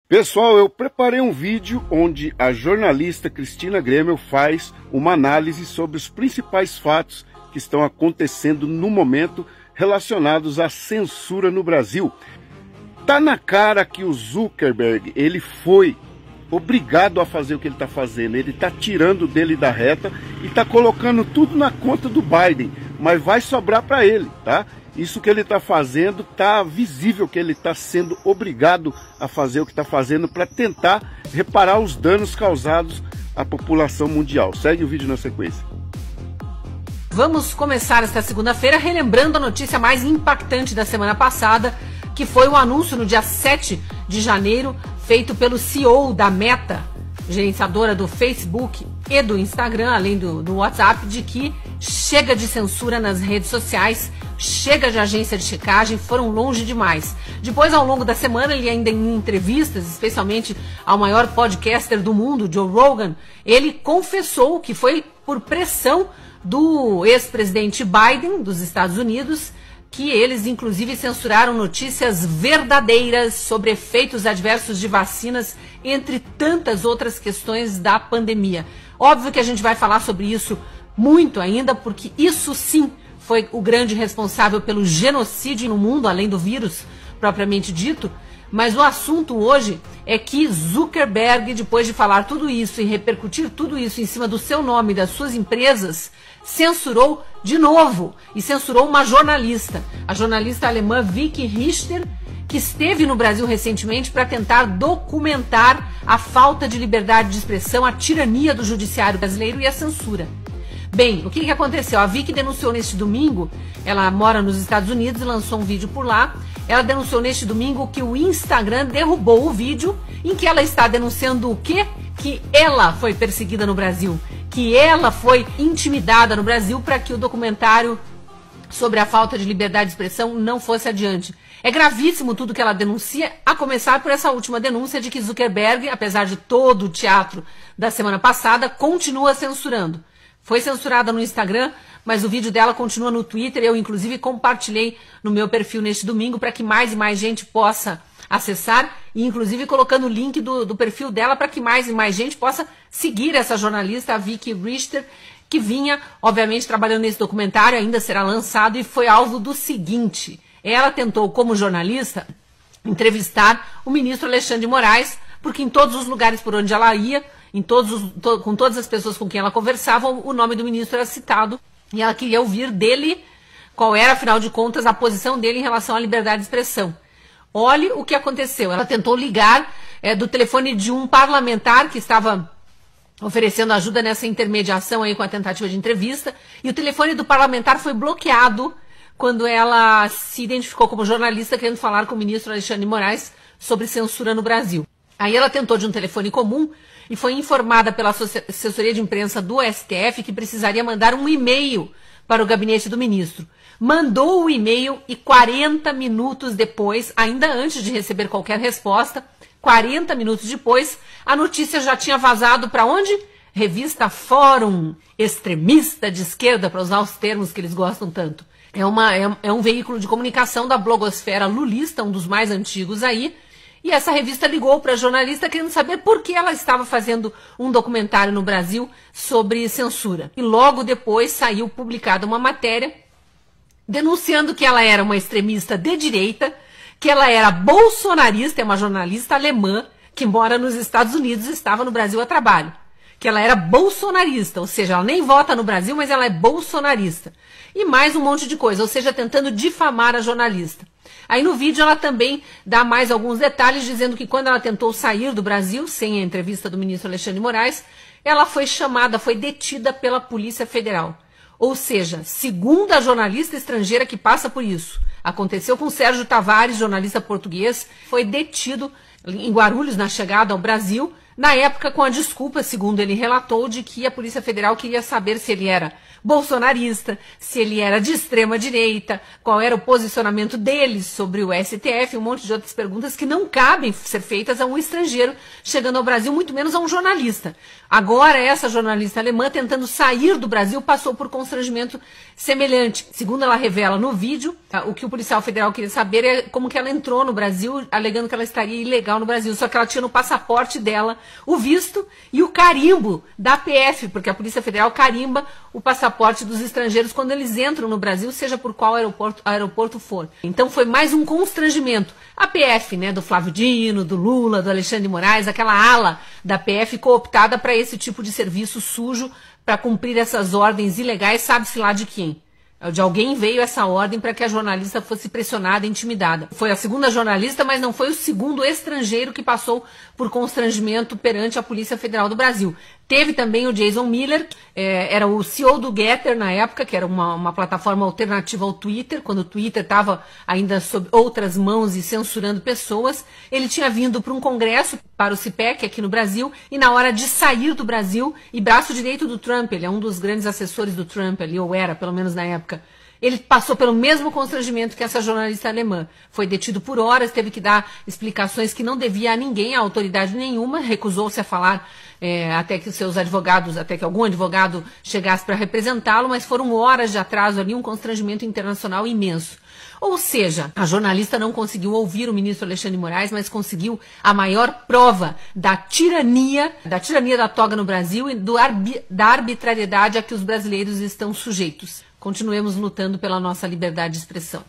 Pessoal, eu preparei um vídeo onde a jornalista Cristina Gremel faz uma análise sobre os principais fatos que estão acontecendo no momento relacionados à censura no Brasil. Tá na cara que o Zuckerberg, ele foi obrigado a fazer o que ele está fazendo. Ele está tirando dele da reta e está colocando tudo na conta do Biden, mas vai sobrar para ele, tá? Isso que ele está fazendo, está visível que ele está sendo obrigado a fazer o que está fazendo para tentar reparar os danos causados à população mundial. Segue o vídeo na sequência. Vamos começar esta segunda-feira relembrando a notícia mais impactante da semana passada, que foi o anúncio no dia 7 de janeiro, feito pelo CEO da Meta, gerenciadora do Facebook e do Instagram, além do WhatsApp, de que chega de censura nas redes sociais, chega de agência de checagem, foram longe demais. Depois, ao longo da semana, ele ainda em entrevistas, especialmente ao maior podcaster do mundo, Joe Rogan, ele confessou que foi por pressão do ex-presidente Biden, dos Estados Unidos, que eles inclusive censuraram notícias verdadeiras sobre efeitos adversos de vacinas, entre tantas outras questões da pandemia. Óbvio que a gente vai falar sobre isso muito ainda, porque isso sim foi o grande responsável pelo genocídio no mundo, além do vírus propriamente dito. Mas o assunto hoje é que Zuckerberg, depois de falar tudo isso e repercutir tudo isso em cima do seu nome e das suas empresas, censurou de novo e censurou uma jornalista, a jornalista alemã Vicky Richter, que esteve no Brasil recentemente para tentar documentar a falta de liberdade de expressão, a tirania do judiciário brasileiro e a censura. Bem, o que aconteceu? A Vicky denunciou neste domingo, ela mora nos Estados Unidos e lançou um vídeo por lá. Ela denunciou neste domingo que o Instagram derrubou o vídeo em que ela está denunciando o quê? Que ela foi perseguida no Brasil, que ela foi intimidada no Brasil para que o documentário sobre a falta de liberdade de expressão não fosse adiante. É gravíssimo tudo que ela denuncia, a começar por essa última denúncia de que Zuckerberg, apesar de todo o teatro da semana passada, continua censurando. Foi censurada no Instagram, mas o vídeo dela continua no Twitter. Eu, inclusive, compartilhei no meu perfil neste domingo para que mais e mais gente possa acessar, e inclusive colocando o link do perfil dela para que mais e mais gente possa seguir essa jornalista, a Vicky Richter, que vinha, obviamente, trabalhando nesse documentário, ainda será lançado, e foi alvo do seguinte: ela tentou, como jornalista, entrevistar o ministro Alexandre de Moraes, porque em todos os lugares por onde ela ia, com todas as pessoas com quem ela conversava, o nome do ministro era citado, e ela queria ouvir dele qual era, afinal de contas, a posição dele em relação à liberdade de expressão. Olhe o que aconteceu. Ela tentou ligar do telefone de um parlamentar que estava oferecendo ajuda nessa intermediação aí com a tentativa de entrevista, e o telefone do parlamentar foi bloqueado quando ela se identificou como jornalista querendo falar com o ministro Alexandre de Moraes sobre censura no Brasil. Aí ela tentou de um telefone comum e foi informada pela assessoria de imprensa do STF que precisaria mandar um e-mail para o gabinete do ministro. Mandou o e-mail e 40 minutos depois, ainda antes de receber qualquer resposta, 40 minutos depois, a notícia já tinha vazado para onde? Revista Fórum, extremista de esquerda, para usar os termos que eles gostam tanto. É um veículo de comunicação da blogosfera lulista, um dos mais antigos aí. E essa revista ligou para a jornalista querendo saber por que ela estava fazendo um documentário no Brasil sobre censura. E logo depois saiu publicada uma matéria denunciando que ela era uma extremista de direita, que ela era bolsonarista, é uma jornalista alemã que mora nos Estados Unidos e estava no Brasil a trabalho. Que ela era bolsonarista, ou seja, ela nem vota no Brasil, mas ela é bolsonarista. E mais um monte de coisa, ou seja, tentando difamar a jornalista. Aí no vídeo ela também dá mais alguns detalhes, dizendo que quando ela tentou sair do Brasil, sem a entrevista do ministro Alexandre de Moraes, ela foi chamada, foi detida pela Polícia Federal. Ou seja, segundo a jornalista estrangeira que passa por isso, aconteceu com Sérgio Tavares, jornalista português, foi detido em Guarulhos na chegada ao Brasil, na época com a desculpa, segundo ele relatou, de que a Polícia Federal queria saber se ele era bolsonarista, se ele era de extrema direita, qual era o posicionamento dele sobre o STF, um monte de outras perguntas que não cabem ser feitas a um estrangeiro chegando ao Brasil, muito menos a um jornalista. Agora, essa jornalista alemã, tentando sair do Brasil, passou por constrangimento semelhante. Segundo ela revela no vídeo, o que o policial federal queria saber é como que ela entrou no Brasil, alegando que ela estaria ilegal no Brasil. Só que ela tinha no passaporte dela o visto e o carimbo da PF, porque a Polícia Federal carimba o passaporte dos estrangeiros quando eles entram no Brasil, seja por qual aeroporto for. Então foi mais um constrangimento. A PF, né, do Flávio Dino, do Lula, do Alexandre de Moraes, aquela ala da PF cooptada para esse tipo de serviço sujo, para cumprir essas ordens ilegais, sabe-se lá de quem. De alguém veio essa ordem para que a jornalista fosse pressionada e intimidada. Foi a segunda jornalista, mas não foi o segundo estrangeiro que passou por constrangimento perante a Polícia Federal do Brasil. Teve também o Jason Miller, era o CEO do Getter na época, que era uma plataforma alternativa ao Twitter, quando o Twitter estava ainda sob outras mãos e censurando pessoas. Ele tinha vindo para um congresso, para o CIPEC aqui no Brasil, e na hora de sair do Brasil, e braço direito do Trump, ele é um dos grandes assessores do Trump ali, ou era, pelo menos na época, ele passou pelo mesmo constrangimento que essa jornalista alemã. Foi detido por horas, teve que dar explicações que não devia a ninguém, a autoridade nenhuma, recusou-se a falar até que seus advogados, até que algum advogado chegasse para representá-lo, mas foram horas de atraso ali, um constrangimento internacional imenso. Ou seja, a jornalista não conseguiu ouvir o ministro Alexandre de Moraes, mas conseguiu a maior prova da tirania da toga no Brasil e da arbitrariedade a que os brasileiros estão sujeitos. Continuemos lutando pela nossa liberdade de expressão.